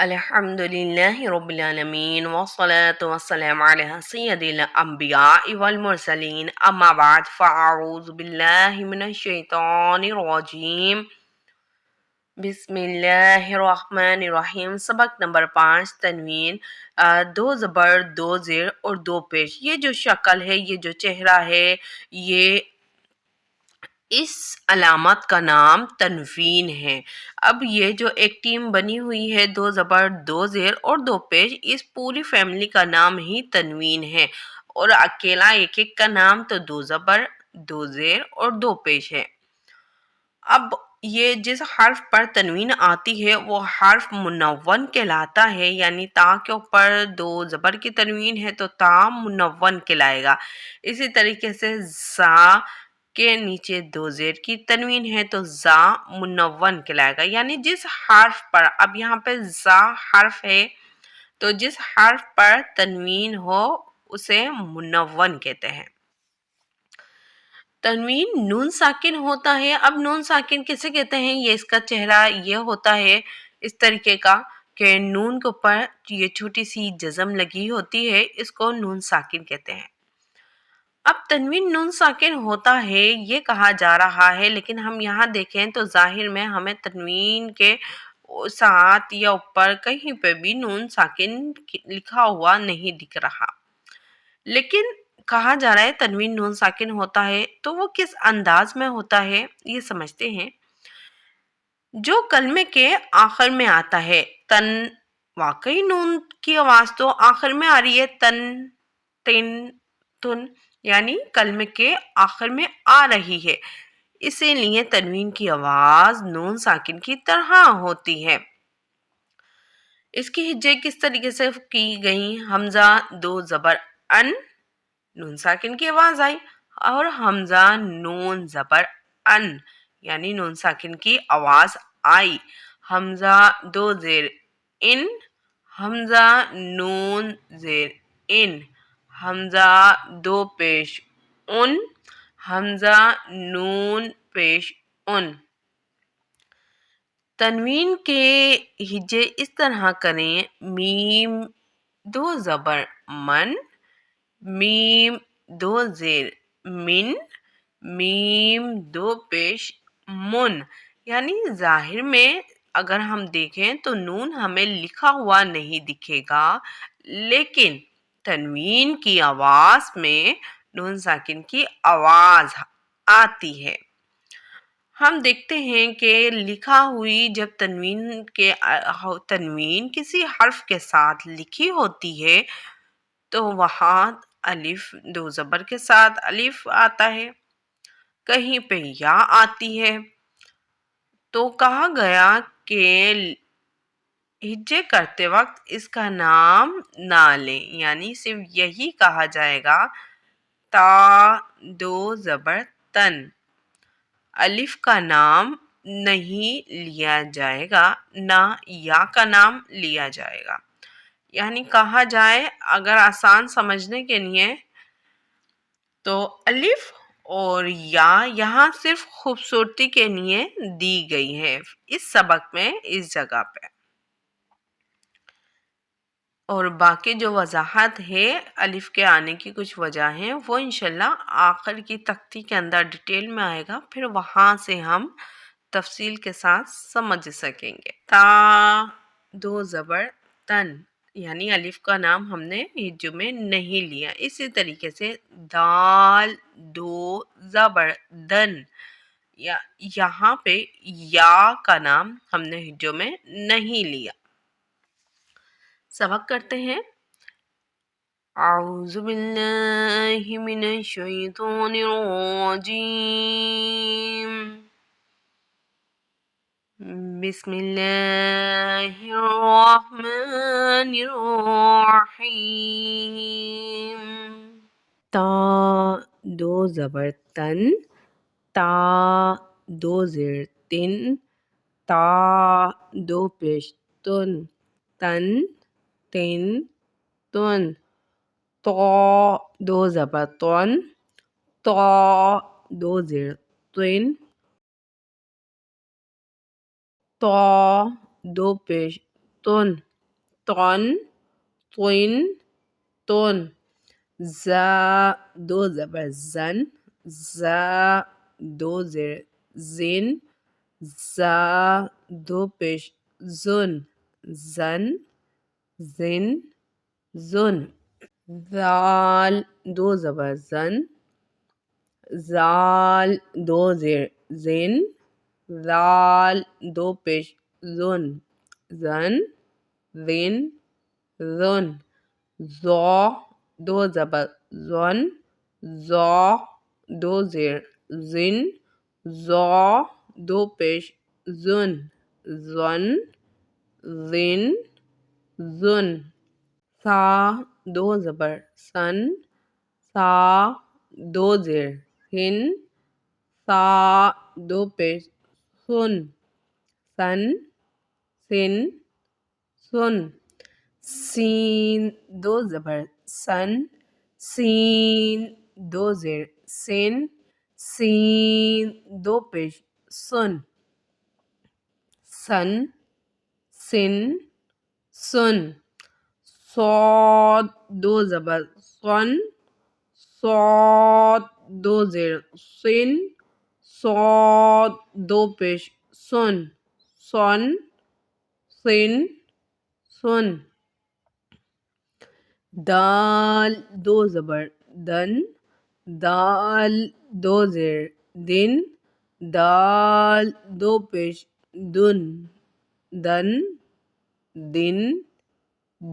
الحمدللہ رب العالمین والصلاة والسلام علی سید الانبیاء والمرسلین اما بعد فاعوذ باللہ من الشیطان الرجیم بسم اللہ الرحمن الرحیم۔ سبق نمبر 5 تنوین، دو زبر، دو زیر اور دو پیش۔ یہ جو شکل ہے، یہ جو چہرہ ہے، یہ اس علامت کا نام تنوین ہے۔ اب یہ جو ایک ٹیم بنی ہوئی ہے، دو زبر، دو زیر اور دو پیش، اس پوری فیملی کا نام ہی تنوین ہے، اور اکیلا ایک ایک کا نام تو دو زبر، دو زیر اور دو پیش ہے۔ اب یہ جس حرف پر تنوین آتی ہے وہ حرف منون کہلاتا ہے، یعنی تا کے اوپر دو زبر کی تنوین ہے تو تا منون کہلائے گا۔ اسی طریقے سے زا کے نیچے دو زیر کی تنوین ہے تو زا منون کہلائے گا، یعنی جس حرف پر، اب یہاں پہ زا حرف ہے تو جس حرف پر تنوین ہو اسے منون کہتے ہیں۔ تنوین نون ساکن ہوتا ہے۔ اب نون ساکن کسے کہتے ہیں؟ یہ اس کا چہرہ یہ ہوتا ہے اس طریقے کا کہ نون کے اوپر یہ چھوٹی سی جزم لگی ہوتی ہے، اس کو نون ساکن کہتے ہیں۔ اب تنوین نون ساکن ہوتا ہے یہ کہا جا رہا ہے، لیکن ہم یہاں دیکھیں تو ظاہر میں ہمیں تنوین کے ساتھ یا اوپر کہیں پہ بھی نون ساکن لکھا ہوا نہیں دکھ رہا، لیکن کہا جا رہا ہے تنوین نون ساکن ہوتا ہے، تو وہ کس انداز میں ہوتا ہے یہ سمجھتے ہیں۔ جو کلمے کے آخر میں آتا ہے، تن، واقعی نون کی آواز تو آخر میں آ رہی ہے، تن، تن، تن، یعنی کلمے کے آخر میں آ رہی ہے، اسی لیے تنوین کی آواز نون ساکن کی طرح ہوتی ہے۔ اس کی ہجے کس طریقے سے کی گئی؟ حمزہ دو زبر ان، نون ساکن کی آواز آئی، اور حمزہ نون زبر ان، یعنی نون ساکن کی آواز آئی۔ حمزہ دو زیر ان، حمزہ نون زیر ان، حمزہ دو پیش ان، حمزہ نون پیش ان۔ تنوین کے ہجے اس طرح کریں: میم دو زبر من، میم دو زیر من، میم دو پیش من، یعنی ظاہر میں اگر ہم دیکھیں تو نون ہمیں لکھا ہوا نہیں دکھے گا، لیکن تنوین کی آواز میں نون ساکن کی آواز آتی ہے۔ ہم دیکھتے ہیں کہ لکھا ہوئی جب تنوین کسی حرف کے ساتھ لکھی ہوتی ہے تو وہاں الف دو زبر کے ساتھ الف آتا ہے، کہیں پہ یا آتی ہے، تو کہا گیا کہ ہجے کرتے وقت اس کا نام نہ لیں، یعنی صرف یہی کہا جائے گا تا دو زبر تن، الف کا نام نہیں لیا جائے گا، نہ یا کا نام لیا جائے گا۔ یعنی کہا جائے اگر آسان سمجھنے کے لیے تو الف اور یا یہاں صرف خوبصورتی کے لیے دی گئی ہے اس سبق میں، اس جگہ پہ، اور باقی جو وضاحت ہے الف کے آنے کی کچھ وجہ ہیں وہ انشاءاللہ آخر کی تختی کے اندر ڈیٹیل میں آئے گا، پھر وہاں سے ہم تفصیل کے ساتھ سمجھ سکیں گے۔ تا دو زبر تن، یعنی الف کا نام ہم نے ہجوں میں نہیں لیا۔ اسی طریقے سے دال دو زبر دن، یہاں پہ یا کا نام ہم نے ہجوں میں نہیں لیا۔ سبق کرتے ہیں۔ اعوذ باللہ من الشیطان الرجیم، بسم اللہ الرحمن الرحیم۔ تا دو زبر تن، تا دو زیر تن، تا دو پیش تن، تن، تن، تن۔ تو دو زبر تن، تو دو زیر تن، تو دو پیش تن۔ طن طن طن زا دو زبر زن زا دو زیر زین زا دو پیش زن زن زن زن ذال دو زبر زن زال دو زیر زین زال دو پیش زن زن زن زن ذا دو زبر زن ذا دو زیر زن ذا دو پیش زن زن زن زن سا دو زبر سن سا دو زیر ہن سا دو پیش سن سن سن سن سین دو زبر سن سین دو زیر سن سین دو پیش سن سن سن سن صاد دو زبر سن صاد دو زیر سن صاد دو پیش سن سن سن سن دال دو زبر دن دال دو زیر دن دال دو پیش دن دن دن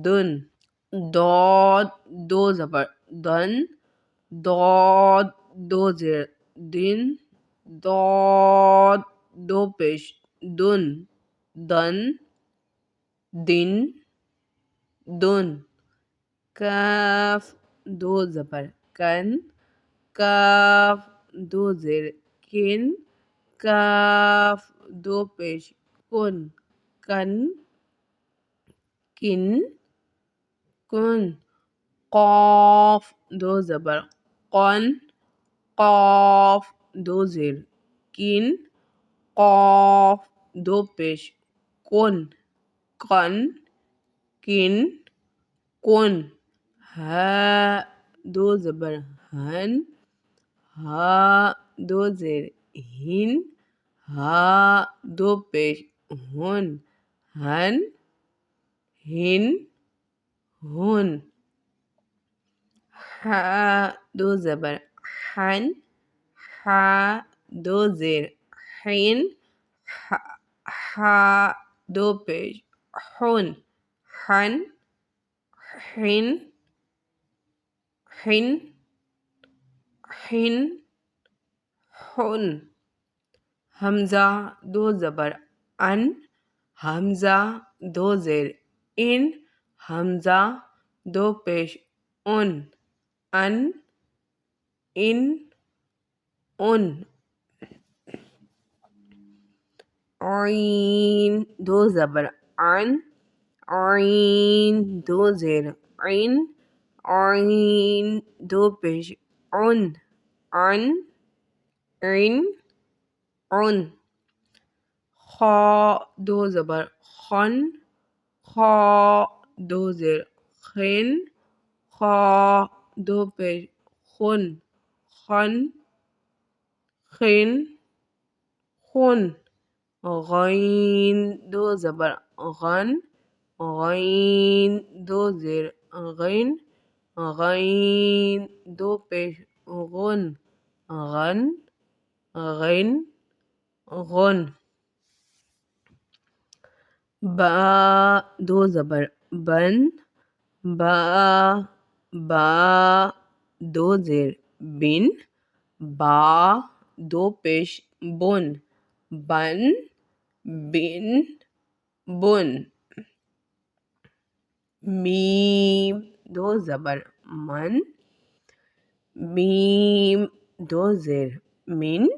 دن داد دو زبر دن داد دو زیر دن داد دو پیش دن دن دن دن کاف دو زبر کن کاف دو زیر کن کاف دو پیش کن کن کن کن قاف دو زبر قن قاف دو زیر کن قاف دو پیش کن کن کن کن ہا دو زبر ہن ہا دو زیر ہن ہا دو پیش ہن ہن ہن ہن ہا دو زبر ہن ہا دو زیر ہن ہا دو پیش ہن ہن ہن ہن ہن ہن حمزہ دو زبر ان حمزہ دو زیر ان حمزہ دو پیش ان ان ان ان عین دو زبر عن عین دو زیر عین عین دو پیش عن عن عن عن خا دو زبر خن خا دو زیر خن خا دو پیش خن خن خن خن غین دو زبر غن غین دو زیر غین غین دو پیش غن غن غن غن با دو زبر بن با با دو زیر بن با دو پیش بن بن بن بن میم دو زبر من میم دو زیر من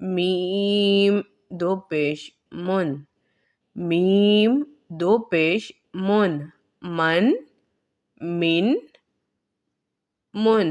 میم دو پیش من میم دو پیش من من من من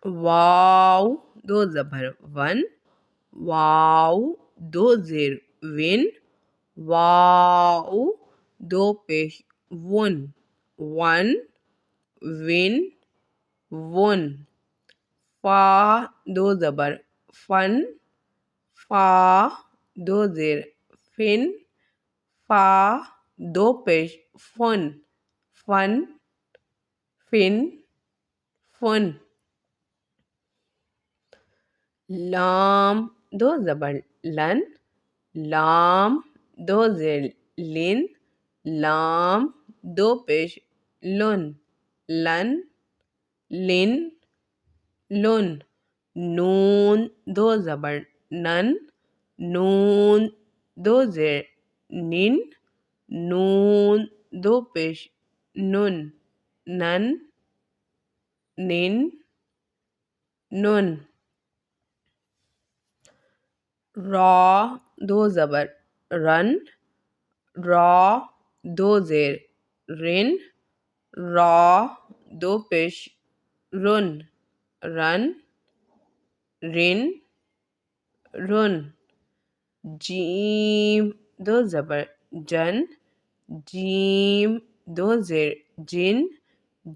واو دو زبر ون واو دو زیر ون واو دو پیش ون ون ون ون فا دو زبر فن فا دو زیر فن فا دو پیش فن فن فن فن لام دو زبر لن لام دو زیر لن لام دو پیش لن لن لن لن نون دو زبر نن نون دو زیر نن نون دو پیش نن نن نن نن را دو زبر رن را دو زیر رن را دو پیش رن رن رن رن جیم دو زبر جن جیم دو زیر جن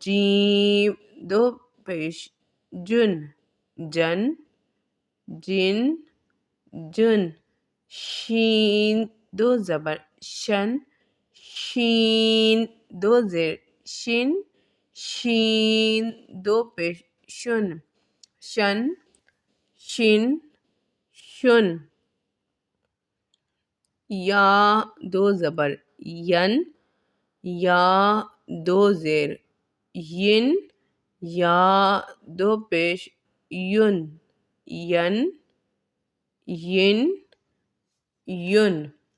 جیم دو پیش جن جن جن جن شین دو زبر شن شین دو زیر شن شین دو پیش شن شن شن شن یا دو زبر ین یا دو زیر ین یا دو پیش یون ین ین یون